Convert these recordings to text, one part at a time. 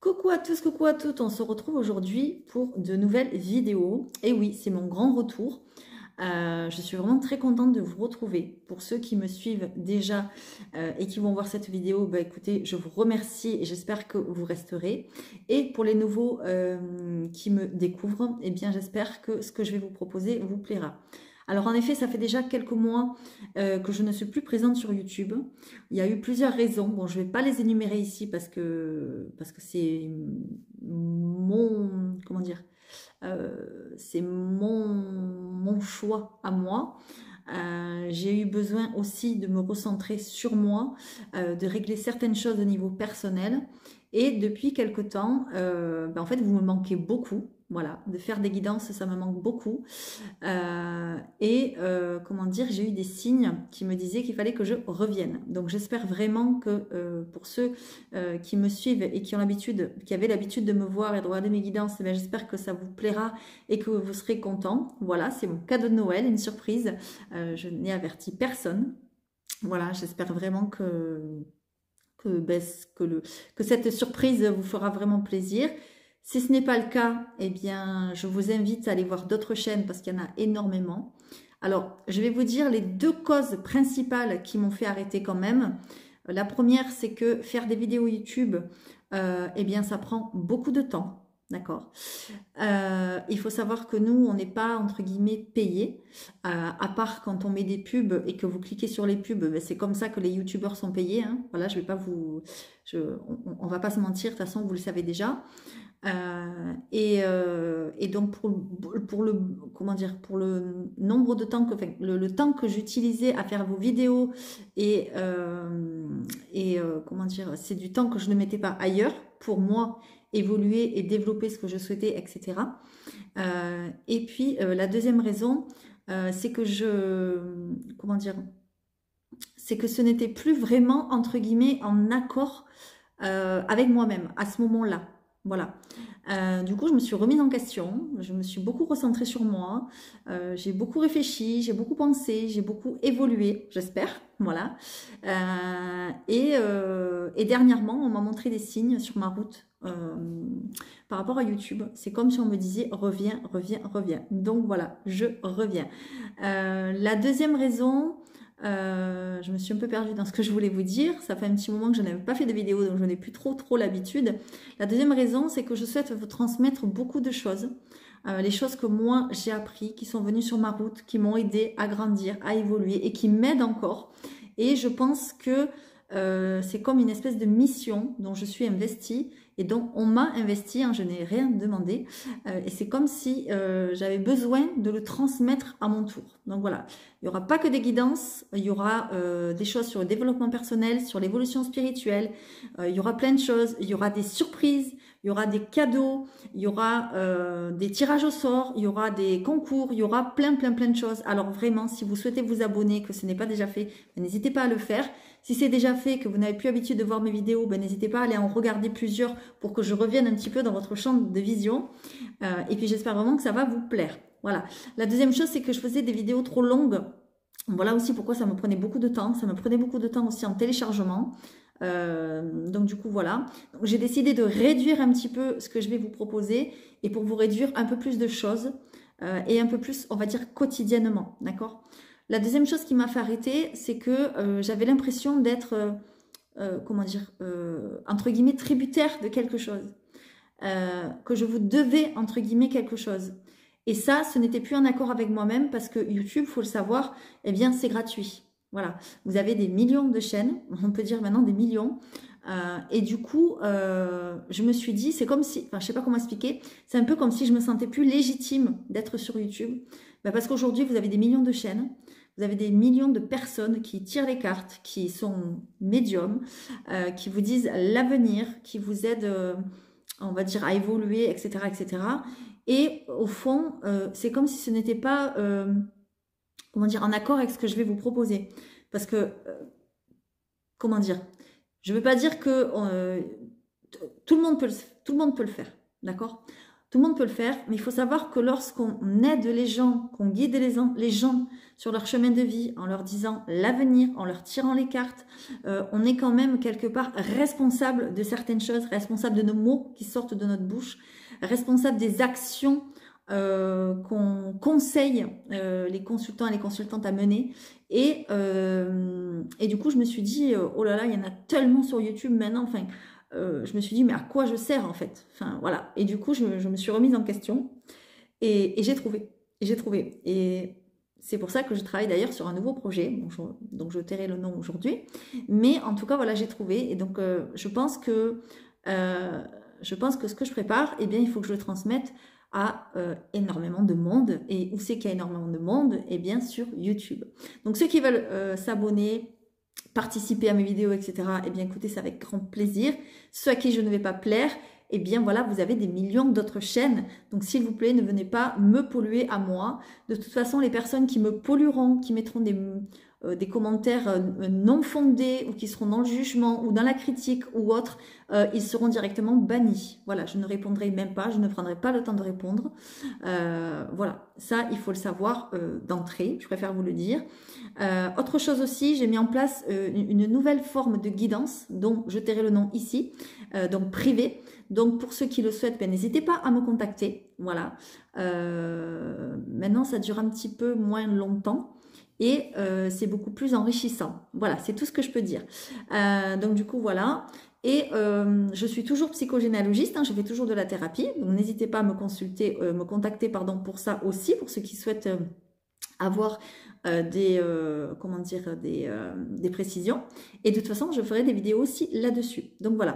Coucou à tous, coucou à toutes, on se retrouve aujourd'hui pour de nouvelles vidéos. Et oui, c'est mon grand retour. Je suis vraiment très contente de vous retrouver. Pour ceux qui me suivent déjà et qui vont voir cette vidéo, bah écoutez, je vous remercie et j'espère que vous resterez. Et pour les nouveaux qui me découvrent, eh bien j'espère que ce que je vais vous proposer vous plaira. Alors en effet, ça fait déjà quelques mois que je ne suis plus présente sur YouTube. Il y a eu plusieurs raisons. Bon, je ne vais pas les énumérer ici parce que c'est mon, comment dire, c'est mon choix à moi. J'ai eu besoin aussi de me recentrer sur moi, de régler certaines choses au niveau personnel. Et depuis quelque temps, en fait, vous me manquez beaucoup. Voilà, de faire des guidances, ça me manque beaucoup. Comment dire, j'ai eu des signes qui me disaient qu'il fallait que je revienne. Donc j'espère vraiment que pour ceux qui me suivent et qui avaient l'habitude de me voir et de regarder mes guidances, eh bien, j'espère que ça vous plaira et que vous serez contents. Voilà, c'est mon cadeau de Noël, une surprise. Je n'ai averti personne. Voilà, j'espère vraiment que cette surprise vous fera vraiment plaisir. Si ce n'est pas le cas, eh bien, je vous invite à aller voir d'autres chaînes parce qu'il y en a énormément. Alors, je vais vous dire les deux causes principales qui m'ont fait arrêter quand même. La première, c'est que faire des vidéos YouTube, eh bien, ça prend beaucoup de temps. D'accord. Il faut savoir que nous, on n'est pas, entre guillemets, payés. À part quand on met des pubs et que vous cliquez sur les pubs, ben, c'est comme ça que les youtubeurs sont payés. Hein. Voilà, je vais pas vous... on va pas se mentir, de toute façon, vous le savez déjà. Et donc comment dire, pour le nombre de temps que, enfin, le temps que j'utilisais à faire vos vidéos comment dire, c'est du temps que je ne mettais pas ailleurs pour moi évoluer et développer ce que je souhaitais, etc. Et puis la deuxième raison, c'est que comment dire, c'est que ce n'était plus vraiment entre guillemets en accord avec moi-même à ce moment-là. Voilà. Du coup, je me suis remise en question, je me suis beaucoup recentrée sur moi, j'ai beaucoup réfléchi, j'ai beaucoup pensé, j'ai beaucoup évolué, j'espère. Voilà. Et dernièrement, on m'a montré des signes sur ma route par rapport à YouTube. C'est comme si on me disait reviens, reviens, reviens. Donc voilà, je reviens. La deuxième raison, je me suis un peu perdue dans ce que je voulais vous dire. Ça fait un petit moment que je n'avais pas fait de vidéo, donc je n'ai plus trop l'habitude. La deuxième raison, c'est que je souhaite vous transmettre beaucoup de choses. Les choses que moi j'ai appris, qui sont venues sur ma route, qui m'ont aidé à grandir, à évoluer et qui m'aident encore. Et je pense que c'est comme une espèce de mission dont je suis investie et dont on m'a investi, hein, je n'ai rien demandé. Et c'est comme si j'avais besoin de le transmettre à mon tour. Donc voilà, il n'y aura pas que des guidances, il y aura des choses sur le développement personnel, sur l'évolution spirituelle, il y aura plein de choses, il y aura des surprises, il y aura des cadeaux, il y aura des tirages au sort, il y aura des concours, il y aura plein de choses. Alors vraiment, si vous souhaitez vous abonner, que ce n'est pas déjà fait, n'hésitez pas à le faire. Si c'est déjà fait, que vous n'avez plus l'habitude de voir mes vidéos, n'hésitez pas à aller en regarder plusieurs pour que je revienne un petit peu dans votre champ de vision. Et puis j'espère vraiment que ça va vous plaire. Voilà. La deuxième chose, c'est que je faisais des vidéos trop longues. Voilà aussi pourquoi ça me prenait beaucoup de temps. Ça me prenait beaucoup de temps aussi en téléchargement. Donc du coup voilà, j'ai décidé de réduire un petit peu ce que je vais vous proposer et pour vous réduire un peu plus de choses et un peu plus, on va dire, quotidiennement, d'accord. La deuxième chose qui m'a fait arrêter, c'est que j'avais l'impression d'être, comment dire, entre guillemets, tributaire de quelque chose, que je vous devais, entre guillemets, quelque chose. Et ça, ce n'était plus en accord avec moi-même parce que YouTube, faut le savoir, eh bien, c'est gratuit. Voilà, vous avez des millions de chaînes, on peut dire maintenant des millions. Et du coup, je me suis dit, c'est comme si, enfin, je sais pas comment expliquer, c'est un peu comme si je me sentais plus légitime d'être sur YouTube. Parce qu'aujourd'hui, vous avez des millions de chaînes, vous avez des millions de personnes qui tirent les cartes, qui sont médiums, qui vous disent l'avenir, qui vous aident, on va dire, à évoluer, etc., etc. Et au fond, c'est comme si ce n'était pas, comment dire, en accord avec ce que je vais vous proposer. Parce que, comment dire, je ne veux pas dire que tout le monde peut le faire, d'accord? Tout le monde peut le faire, mais il faut savoir que lorsqu'on aide les gens, qu'on guide les gens sur leur chemin de vie, en leur disant l'avenir, en leur tirant les cartes, on est quand même quelque part responsable de certaines choses, responsable de nos mots qui sortent de notre bouche, responsable des actions qu'on conseille les consultants et les consultantes à mener. Et du coup, je me suis dit, oh là là, il y en a tellement sur YouTube maintenant, enfin... je me suis dit, mais à quoi je sers en fait? Enfin, voilà. Et du coup, je me suis remise en question et j'ai trouvé. Et c'est pour ça que je travaille d'ailleurs sur un nouveau projet. Bon, donc, je tairai le nom aujourd'hui. Mais en tout cas, voilà, j'ai trouvé. Et donc, je pense que ce que je prépare, eh bien, il faut que je le transmette à énormément de monde. Et où c'est qu'il y a énormément de monde? Eh bien, sur YouTube. Donc, ceux qui veulent s'abonner, participer à mes vidéos, etc. Eh bien, écoutez, c'est avec grand plaisir. Ceux à qui je ne vais pas plaire, eh bien, voilà, vous avez des millions d'autres chaînes. Donc, s'il vous plaît, ne venez pas me polluer à moi. De toute façon, les personnes qui me pollueront, qui mettront des commentaires non fondés ou qui seront dans le jugement ou dans la critique ou autre, ils seront directement bannis. Voilà, je ne répondrai même pas, je ne prendrai pas le temps de répondre. Voilà, ça, il faut le savoir d'entrée, je préfère vous le dire. Autre chose aussi, j'ai mis en place une nouvelle forme de guidance dont je tairai le nom ici, donc privé. Donc pour ceux qui le souhaitent, ben, n'hésitez pas à me contacter. Voilà. Maintenant, ça dure un petit peu moins longtemps et c'est beaucoup plus enrichissant. Voilà, c'est tout ce que je peux dire. Donc du coup, voilà. Et je suis toujours psychogénéalogiste, hein, je fais toujours de la thérapie. Donc n'hésitez pas à me contacter pardon, pour ça aussi, pour ceux qui souhaitent avoir des précisions. Et de toute façon, je ferai des vidéos aussi là-dessus. Donc voilà.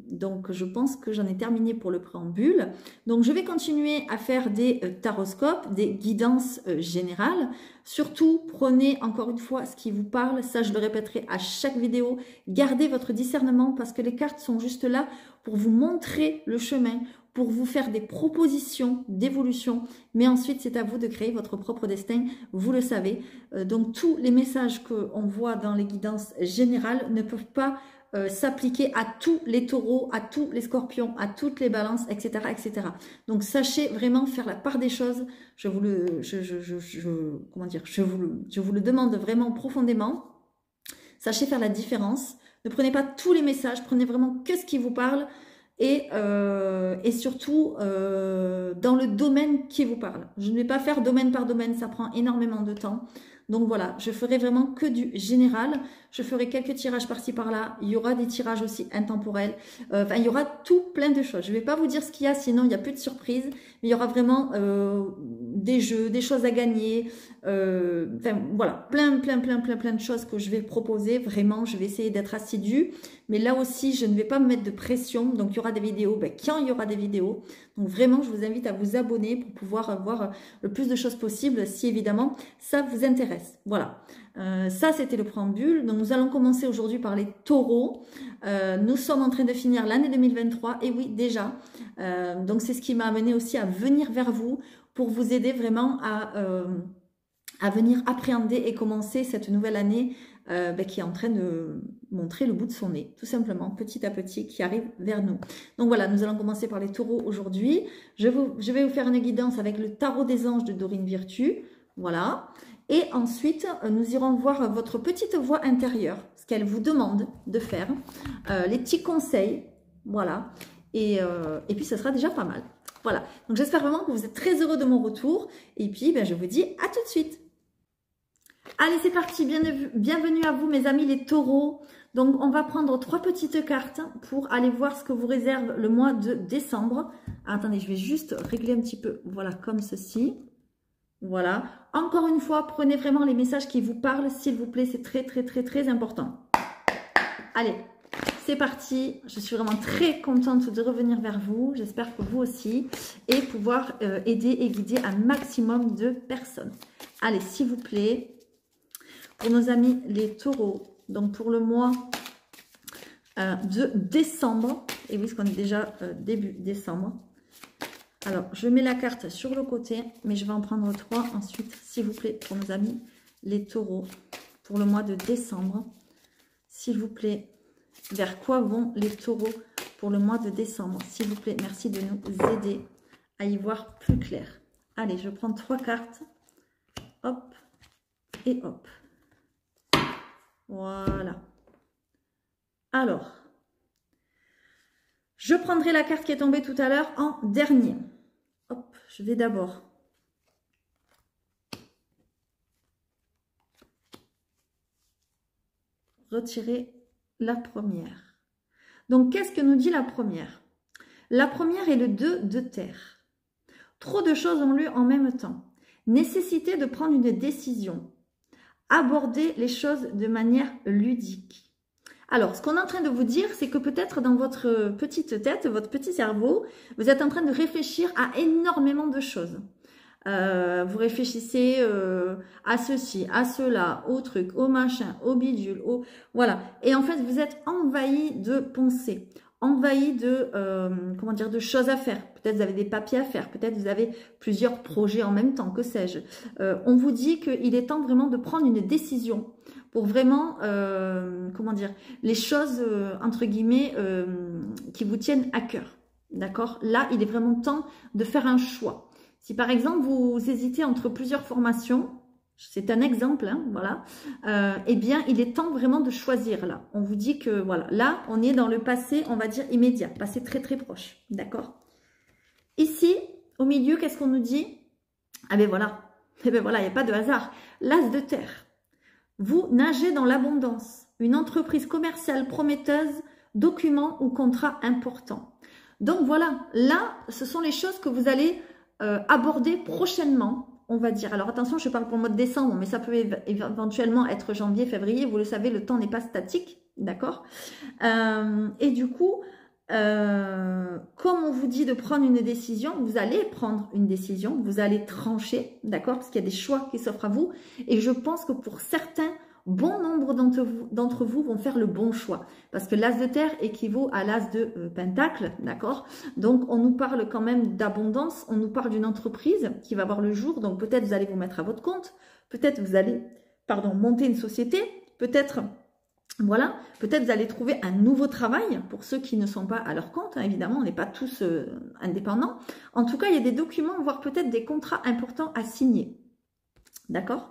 Donc je pense que j'en ai terminé pour le préambule. Donc je vais continuer à faire des taroscopes, des guidances générales. Surtout, prenez encore une fois ce qui vous parle. Ça, je le répéterai à chaque vidéo. Gardez votre discernement parce que les cartes sont juste là pour vous montrer le chemin, pour vous faire des propositions d'évolution, mais ensuite c'est à vous de créer votre propre destin, vous le savez. Donc tous les messages qu'on voit dans les guidances générales ne peuvent pas s'appliquer à tous les taureaux, à tous les scorpions, à toutes les balances, etc. etc. Donc sachez vraiment faire la part des choses, je vous le demande vraiment profondément. Sachez faire la différence, ne prenez pas tous les messages, prenez vraiment que ce qui vous parle, et surtout dans le domaine qui vous parle. Je ne vais pas faire domaine par domaine, ça prend énormément de temps. Donc voilà, je ferai vraiment que du général. Je ferai quelques tirages par-ci par-là. Il y aura des tirages aussi intemporels. Enfin, il y aura tout plein de choses. Je ne vais pas vous dire ce qu'il y a, sinon il n'y a plus de surprises. Mais il y aura vraiment des jeux, des choses à gagner. Enfin, voilà, plein de choses que je vais proposer. Vraiment, je vais essayer d'être assidue. Mais là aussi, je ne vais pas me mettre de pression. Donc, il y aura des vidéos quand il y aura des vidéos. Donc, vraiment, je vous invite à vous abonner pour pouvoir avoir le plus de choses possible si, évidemment, ça vous intéresse. Voilà. Ça, c'était le préambule. Donc, nous allons commencer aujourd'hui par les taureaux. Nous sommes en train de finir l'année 2023. Et oui, déjà. Donc, c'est ce qui m'a amené aussi à venir vers vous pour vous aider vraiment à venir appréhender et commencer cette nouvelle année qui est en train de montrer le bout de son nez, tout simplement, petit à petit, qui arrive vers nous. Donc voilà, nous allons commencer par les taureaux aujourd'hui. Je vais vous faire une guidance avec le tarot des anges de Dorine Virtue. Voilà. Et ensuite, nous irons voir votre petite voix intérieure, ce qu'elle vous demande de faire, les petits conseils. Voilà. Et puis, ce sera déjà pas mal. Voilà. Donc, j'espère vraiment que vous êtes très heureux de mon retour. Et puis, je vous dis à tout de suite. Allez, c'est parti. Bienvenue à vous, mes amis les taureaux. Donc, on va prendre 3 petites cartes pour aller voir ce que vous réserve le mois de décembre. Attendez, je vais juste régler un petit peu. Voilà, comme ceci. Voilà. Encore une fois, prenez vraiment les messages qui vous parlent, s'il vous plaît. C'est très important. Allez, c'est parti. Je suis vraiment très contente de revenir vers vous. J'espère que vous aussi. Et pouvoir aider et guider un maximum de personnes. Allez, s'il vous plaît. Pour nos amis les taureaux, donc pour le mois de décembre, et oui, parce qu'on est déjà début décembre. Alors, je mets la carte sur le côté, mais je vais en prendre 3 ensuite, s'il vous plaît, pour nos amis les taureaux, pour le mois de décembre. S'il vous plaît, vers quoi vont les taureaux pour le mois de décembre. S'il vous plaît, merci de nous aider à y voir plus clair. Allez, je prends 3 cartes. Hop et hop. Voilà. Alors, je prendrai la carte qui est tombée tout à l'heure en dernier. Hop, je vais d'abord retirer la première. Donc, qu'est-ce que nous dit la première? La première est le 2 de terre. Trop de choses ont lieu en même temps. Nécessité de prendre une décision. Aborder les choses de manière ludique. Alors, ce qu'on est en train de vous dire, c'est que peut-être dans votre petite tête, votre petit cerveau, vous êtes en train de réfléchir à énormément de choses. Vous réfléchissez à ceci, à cela, au truc, au machin, au bidule, au... Voilà. Et en fait, vous êtes envahi de pensées, envahi de, comment dire, de choses à faire. Peut-être vous avez des papiers à faire, peut-être vous avez plusieurs projets en même temps, que sais-je. On vous dit qu'il est temps vraiment de prendre une décision pour vraiment, comment dire, les choses, entre guillemets, qui vous tiennent à cœur. D'accord? Là, il est vraiment temps de faire un choix. Si par exemple, vous hésitez entre plusieurs formations, c'est un exemple, hein, voilà, eh bien, il est temps vraiment de choisir là. On vous dit que, voilà, là, on est dans le passé, on va dire immédiat, passé très très proche, d'accord? Ici, au milieu, qu'est-ce qu'on nous dit? Ah ben voilà, eh ben voilà, il n'y a pas de hasard. L'as de terre. Vous nagez dans l'abondance, une entreprise commerciale prometteuse, document ou contrat important. Donc voilà, là, ce sont les choses que vous allez aborder prochainement, on va dire. Alors attention, je parle pour le mois de décembre, mais ça peut éventuellement être janvier, février. Vous le savez, le temps n'est pas statique, d'accord? Et du coup, comme on vous dit de prendre une décision, vous allez prendre une décision, vous allez trancher, d'accord? Parce qu'il y a des choix qui s'offrent à vous. Et je pense que pour certains, bon nombre d'entre vous vont faire le bon choix. Parce que l'as de terre équivaut à l'as de pentacle, d'accord? Donc, on nous parle quand même d'abondance, on nous parle d'une entreprise qui va voir le jour. Donc, peut-être vous allez vous mettre à votre compte, peut-être vous allez, pardon, monter une société, peut-être... Voilà, peut-être vous allez trouver un nouveau travail pour ceux qui ne sont pas à leur compte, hein, évidemment, on n'est pas tous indépendants. En tout cas, il y a des documents, voire peut-être des contrats importants à signer. D'accord?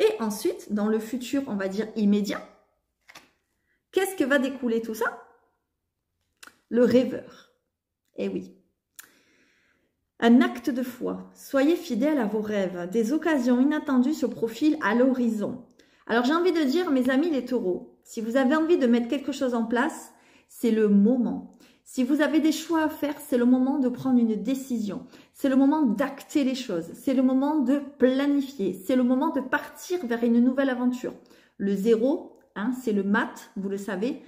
Et ensuite, dans le futur, on va dire immédiat, qu'est-ce que va découler tout ça? Le rêveur. Eh oui. Un acte de foi. Soyez fidèles à vos rêves. Des occasions inattendues se profilent à l'horizon. Alors, j'ai envie de dire, mes amis les taureaux, si vous avez envie de mettre quelque chose en place, c'est le moment. Si vous avez des choix à faire, c'est le moment de prendre une décision. C'est le moment d'acter les choses. C'est le moment de planifier. C'est le moment de partir vers une nouvelle aventure. Le 0, hein, c'est le mat, vous le savez,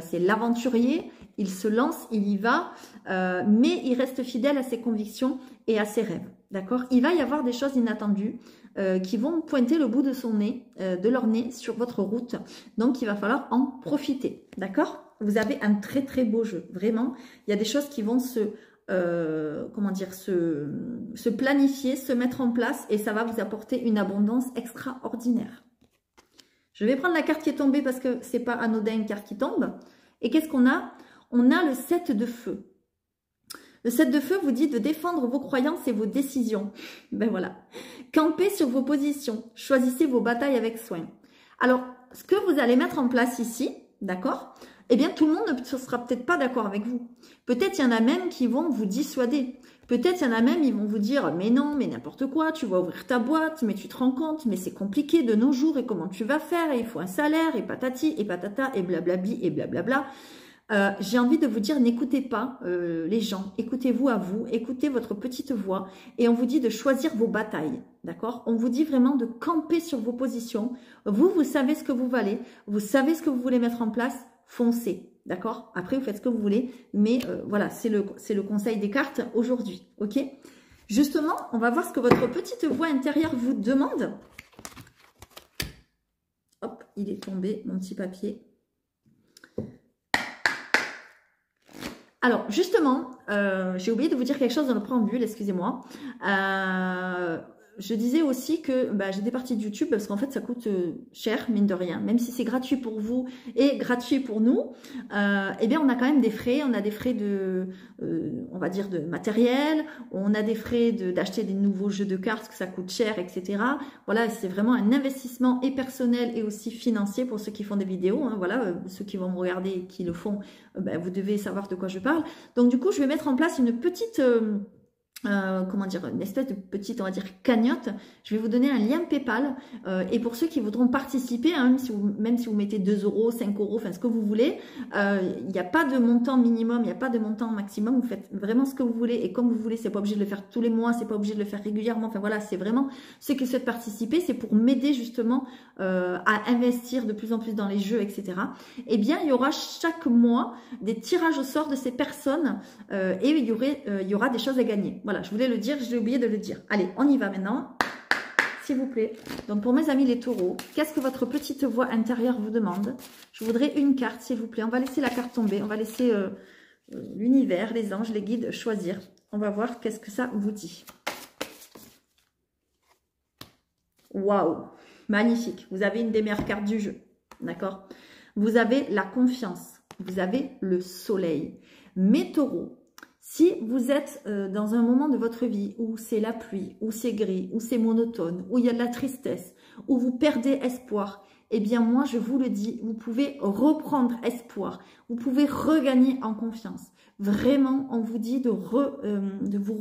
c'est l'aventurier. Il se lance, il y va, mais il reste fidèle à ses convictions et à ses rêves. D'accord? Il va y avoir des choses inattendues qui vont pointer le bout de son nez, de leur nez sur votre route. Donc, il va falloir en profiter. D'accord? Vous avez un très très beau jeu. Vraiment, il y a des choses qui vont comment dire, se planifier, se mettre en place et ça va vous apporter une abondance extraordinaire. Je vais prendre la carte qui est tombée parce que c'est pas anodin une carte qui tombe. Et qu'est-ce qu'on a? On a le 7 de feu. Le 7 de feu vous dit de défendre vos croyances et vos décisions. Ben voilà. Campez sur vos positions. Choisissez vos batailles avec soin. Alors, ce que vous allez mettre en place ici, d'accord? Eh bien, tout le monde ne sera peut-être pas d'accord avec vous. Peut-être il y en a même qui vont vous dissuader. Peut-être il y en a même, ils vont vous dire, mais non, mais n'importe quoi, tu vas ouvrir ta boîte, mais tu te rends compte, mais c'est compliqué de nos jours, et comment tu vas faire, et il faut un salaire, et patati, et patata, et blablabli, et blablabla. J'ai envie de vous dire, n'écoutez pas les gens, écoutez-vous à vous, écoutez votre petite voix, et on vous dit de choisir vos batailles, d'accord? On vous dit vraiment de camper sur vos positions. Vous savez ce que vous valez, vous savez ce que vous voulez mettre en place, foncez, d'accord? Après, vous faites ce que vous voulez, mais voilà, c'est le conseil des cartes aujourd'hui, ok? Justement, on va voir ce que votre petite voix intérieure vous demande. Hop, il est tombé, mon petit papier. Alors, justement, j'ai oublié de vous dire quelque chose dans le préambule, excusez-moi. je disais aussi que j'étais partie de YouTube parce qu'en fait ça coûte cher, mine de rien, même si c'est gratuit pour vous et gratuit pour nous, eh bien on a quand même des frais, on a des frais de, on va dire de matériel, on a des frais d'acheter des nouveaux jeux de cartes, que ça coûte cher, etc. Voilà, c'est vraiment un investissement et personnel et aussi financier pour ceux qui font des vidéos, hein, voilà, ceux qui vont me regarder et qui le font, vous devez savoir de quoi je parle. Donc du coup je vais mettre en place une petite... comment dire, une espèce de petite, on va dire, cagnotte. Je vais vous donner un lien PayPal et pour ceux qui voudront participer, hein, même si vous mettez 2 euros, 5 euros, enfin ce que vous voulez, il n'y a pas de montant minimum, il n'y a pas de montant maximum, vous faites vraiment ce que vous voulez et comme vous voulez, c'est pas obligé de le faire tous les mois, c'est pas obligé de le faire régulièrement, enfin voilà, c'est vraiment ceux qui souhaitent participer, c'est pour m'aider justement à investir de plus en plus dans les jeux, etc. Eh bien, il y aura chaque mois des tirages au sort de ces personnes et il y aura des choses à gagner. Voilà, je voulais le dire, j'ai oublié de le dire. Allez, on y va maintenant, s'il vous plaît. Donc, pour mes amis les taureaux, qu'est-ce que votre petite voix intérieure vous demande? Je voudrais une carte, s'il vous plaît. On va laisser la carte tomber. On va laisser l'univers, les anges, les guides choisir. On va voir qu'est-ce que ça vous dit. Waouh, magnifique. Vous avez une des meilleures cartes du jeu. D'accord? Vous avez la confiance. Vous avez le soleil. Mes taureaux, si vous êtes dans un moment de votre vie où c'est la pluie, où c'est gris, où c'est monotone, où il y a de la tristesse, où vous perdez espoir, eh bien moi je vous le dis, vous pouvez reprendre espoir, vous pouvez regagner en confiance. Vraiment, on vous dit de vous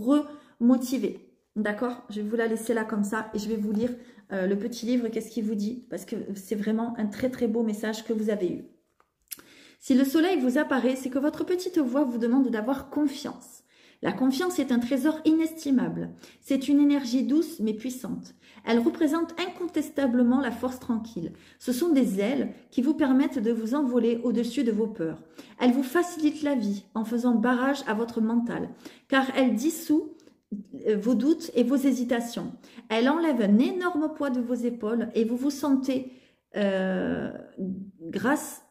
remotiver. D'accord? Je vais vous la laisser là comme ça et je vais vous lire le petit livre, qu'est-ce qu'il vous dit? Parce que c'est vraiment un très très beau message que vous avez eu. Si le soleil vous apparaît, c'est que votre petite voix vous demande d'avoir confiance. La confiance est un trésor inestimable. C'est une énergie douce mais puissante. Elle représente incontestablement la force tranquille. Ce sont des ailes qui vous permettent de vous envoler au-dessus de vos peurs. Elle vous facilite la vie en faisant barrage à votre mental, car elle dissout vos doutes et vos hésitations. Elle enlève un énorme poids de vos épaules et vous vous sentez grâce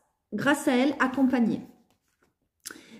à elle, accompagné.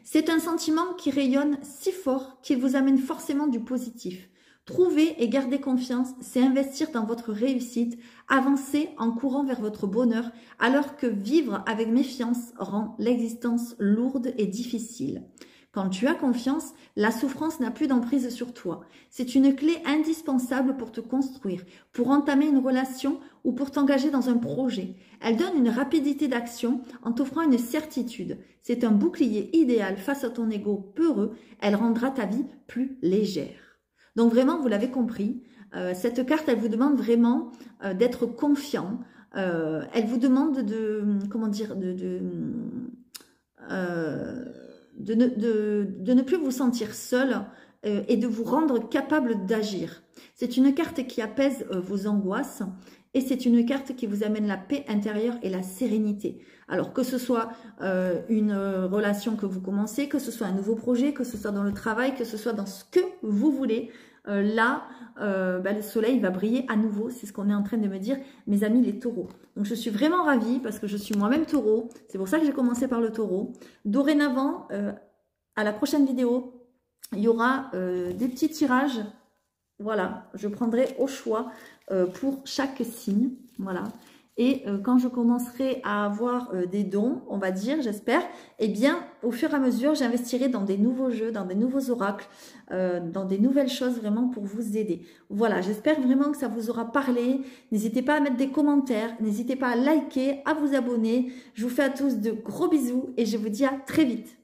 C'est un sentiment qui rayonne si fort qu'il vous amène forcément du positif. Trouver et garder confiance, c'est investir dans votre réussite, avancer en courant vers votre bonheur, alors que vivre avec méfiance rend l'existence lourde et difficile. Quand tu as confiance, la souffrance n'a plus d'emprise sur toi. C'est une clé indispensable pour te construire, pour entamer une relation ou pour t'engager dans un projet. Elle donne une rapidité d'action en t'offrant une certitude. C'est un bouclier idéal face à ton ego peureux. Elle rendra ta vie plus légère. Donc vraiment, vous l'avez compris, cette carte, elle vous demande vraiment d'être confiant. Elle vous demande de, comment dire, de ne plus vous sentir seul et de vous rendre capable d'agir. C'est une carte qui apaise vos angoisses et c'est une carte qui vous amène la paix intérieure et la sérénité. Alors que ce soit une relation que vous commencez, que ce soit un nouveau projet, que ce soit dans le travail, que ce soit dans ce que vous voulez, le soleil va briller à nouveau. C'est ce qu'on est en train de me dire, mes amis les taureaux. Donc je suis vraiment ravie parce que je suis moi-même taureau. C'est pour ça que j'ai commencé par le taureau. Dorénavant, à la prochaine vidéo, il y aura des petits tirages. Voilà, je prendrai au choix pour chaque signe. Voilà. Et quand je commencerai à avoir des dons, on va dire, j'espère, eh bien, au fur et à mesure, j'investirai dans des nouveaux jeux, dans des nouveaux oracles, dans des nouvelles choses vraiment pour vous aider. Voilà, j'espère vraiment que ça vous aura parlé. N'hésitez pas à mettre des commentaires, n'hésitez pas à liker, à vous abonner. Je vous fais à tous de gros bisous et je vous dis à très vite.